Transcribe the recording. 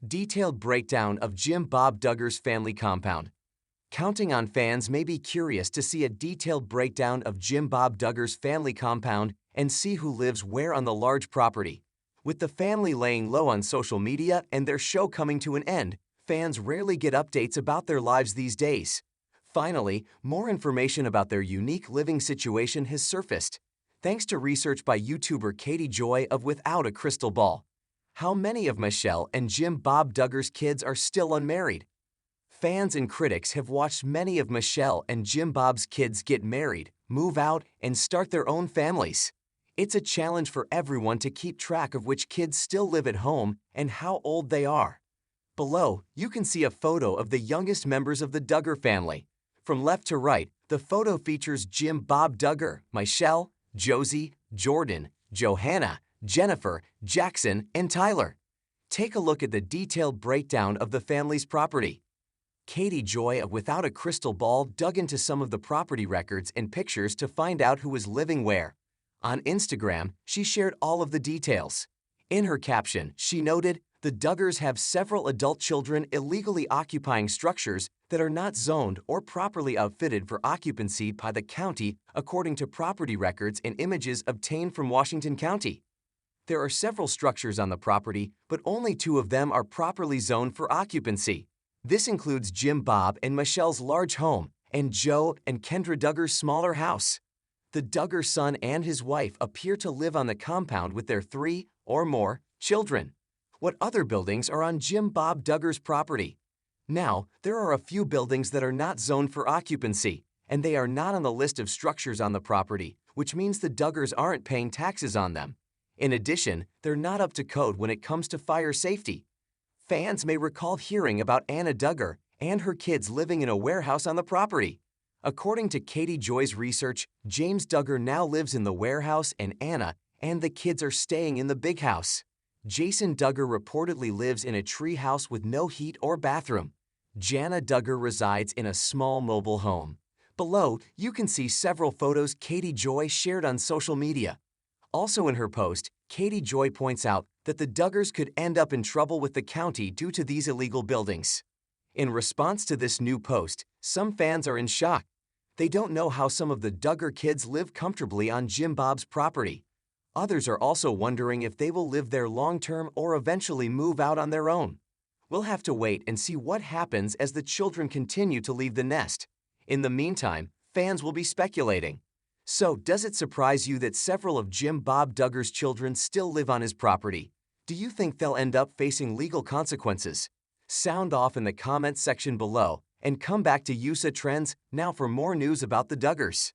Detailed breakdown of Jim Bob Duggar's family compound. Counting on fans may be curious to see a detailed breakdown of Jim Bob Duggar's family compound and see who lives where on the large property. With the family laying low on social media and their show coming to an end, fans rarely get updates about their lives these days. Finally, more information about their unique living situation has surfaced, thanks to research by YouTuber Katie Joy of Without a Crystal Ball. How many of Michelle and Jim Bob Duggar's kids are still unmarried? Fans and critics have watched many of Michelle and Jim Bob's kids get married, move out, and start their own families. It's a challenge for everyone to keep track of which kids still live at home and how old they are. Below, you can see a photo of the youngest members of the Duggar family. From left to right, the photo features Jim Bob Duggar, Michelle, Josie, Jordan, Johanna, Jennifer, Jackson, and Tyler. Take a look at the detailed breakdown of the family's property. Katie Joy of Without a Crystal Ball dug into some of the property records and pictures to find out who was living where. On Instagram, she shared all of the details. In her caption, she noted, "The Duggars have several adult children illegally occupying structures that are not zoned or properly outfitted for occupancy by the county according to property records and images obtained from Washington County." There are several structures on the property, but only 2 of them are properly zoned for occupancy. This includes Jim Bob and Michelle's large home and Joe and Kendra Duggar's smaller house. The Duggar son and his wife appear to live on the compound with their 3 or more children. What other buildings are on Jim Bob Duggar's property? Now, there are a few buildings that are not zoned for occupancy, and they are not on the list of structures on the property, which means the Duggars aren't paying taxes on them. In addition, they're not up to code when it comes to fire safety. Fans may recall hearing about Anna Duggar and her kids living in a warehouse on the property. According to Katie Joy's research, James Duggar now lives in the warehouse and Anna and the kids are staying in the big house. Jason Duggar reportedly lives in a tree house with no heat or bathroom. Jana Duggar resides in a small mobile home. Below, you can see several photos Katie Joy shared on social media. Also in her post, Katie Joy points out that the Duggars could end up in trouble with the county due to these illegal buildings. In response to this new post, some fans are in shock. They don't know how some of the Duggar kids live comfortably on Jim Bob's property. Others are also wondering if they will live there long-term or eventually move out on their own. We'll have to wait and see what happens as the children continue to leave the nest. In the meantime, fans will be speculating. So, does it surprise you that several of Jim Bob Duggar's children still live on his property? Do you think they'll end up facing legal consequences? Sound off in the comments section below and come back to USA Trends now for more news about the Duggars.